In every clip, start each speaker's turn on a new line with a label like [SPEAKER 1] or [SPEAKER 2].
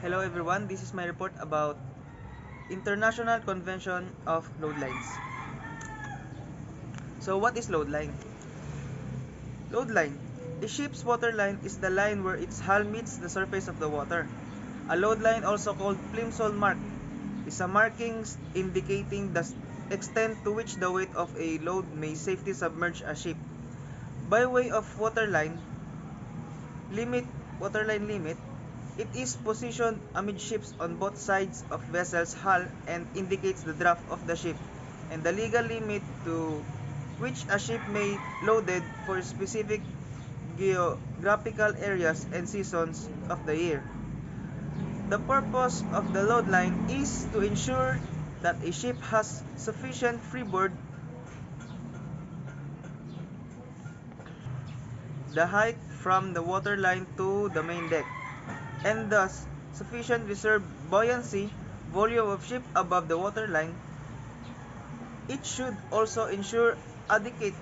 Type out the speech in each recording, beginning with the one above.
[SPEAKER 1] Hello everyone, this is my report about International Convention of Load Lines. So what is load line? Load line. A ship's water line is the line where its hull meets the surface of the water. A load line, also called plimsoll mark, is a marking indicating the extent to which the weight of a load may safely submerge a ship. By way of waterline limit, it is positioned amidships on both sides of vessel's hull and indicates the draft of the ship and the legal limit to which a ship may loaded for specific geographical areas and seasons of the year. The purpose of the load line is to ensure that a ship has sufficient freeboard, the height from the waterline to the main deck, and thus sufficient reserve buoyancy volume of ship above the waterline. It should also ensure adequate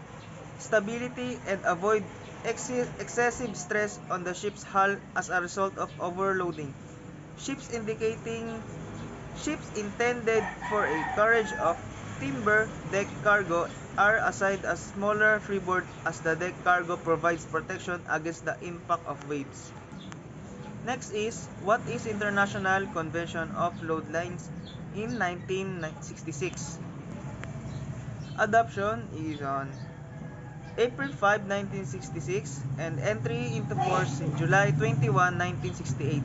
[SPEAKER 1] stability and avoid excessive stress on the ship's hull as a result of overloading. Ships intended for a carriage of timber deck cargo are assigned a smaller freeboard as the deck cargo provides protection against the impact of waves. Next is, what is International Convention of Load Lines in 1966? Adoption is on April 5, 1966 and entry into force in July 21, 1968.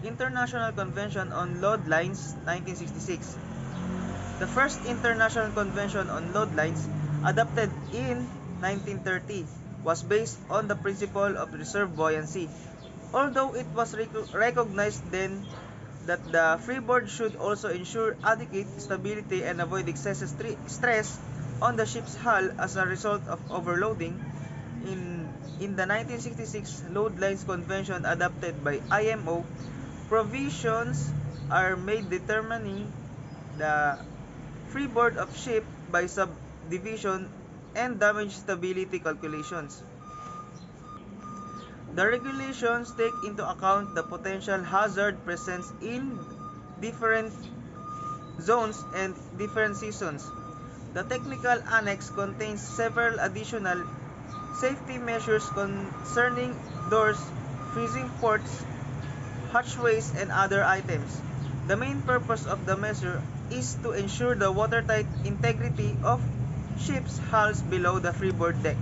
[SPEAKER 1] International Convention on Load Lines 1966. The first International Convention on Load Lines, adopted in 1930, was based on the principle of reserve buoyancy. Although it was recognized then that the freeboard should also ensure adequate stability and avoid excessive stress on the ship's hull as a result of overloading, in the 1966 Load Lines Convention adopted by IMO, provisions are made determining the freeboard of ship by subdivision and damage stability calculations. The regulations take into account the potential hazard present in different zones and different seasons. The technical annex contains several additional safety measures concerning doors, freezing ports, hatchways, and other items. The main purpose of the measure is to ensure the watertight integrity of ships' hulls below the freeboard deck.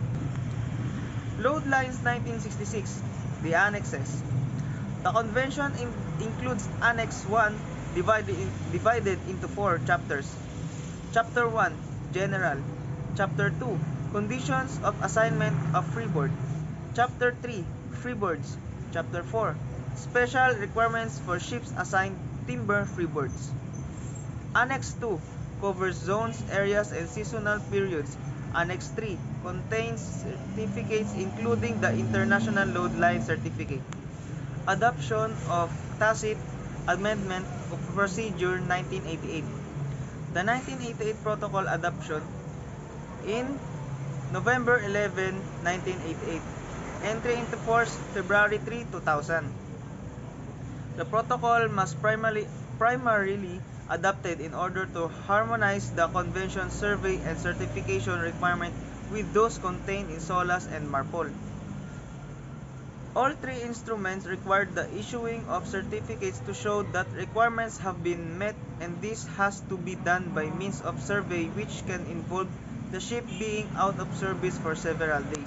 [SPEAKER 1] Load Lines 1966, the Annexes. The convention includes Annex 1 divided into 4 chapters. Chapter 1, General. Chapter 2, Conditions of Assignment of Freeboard. Chapter 3, Freeboards. Chapter 4, Special Requirements for Ships Assigned Timber Freeboards. Annex 2 covers zones, areas, and seasonal periods. Annex 3 contains certificates including the International Load Line Certificate. Adoption of Tacit Amendment of Procedure 1988. The 1988 Protocol adoption in November 11, 1988. Entry into force February 3, 2000. The protocol must primarily adopted in order to harmonize the convention survey and certification requirement with those contained in SOLAS and MARPOL. All three instruments require the issuing of certificates to show that requirements have been met, and this has to be done by means of survey which can involve the ship being out of service for several days.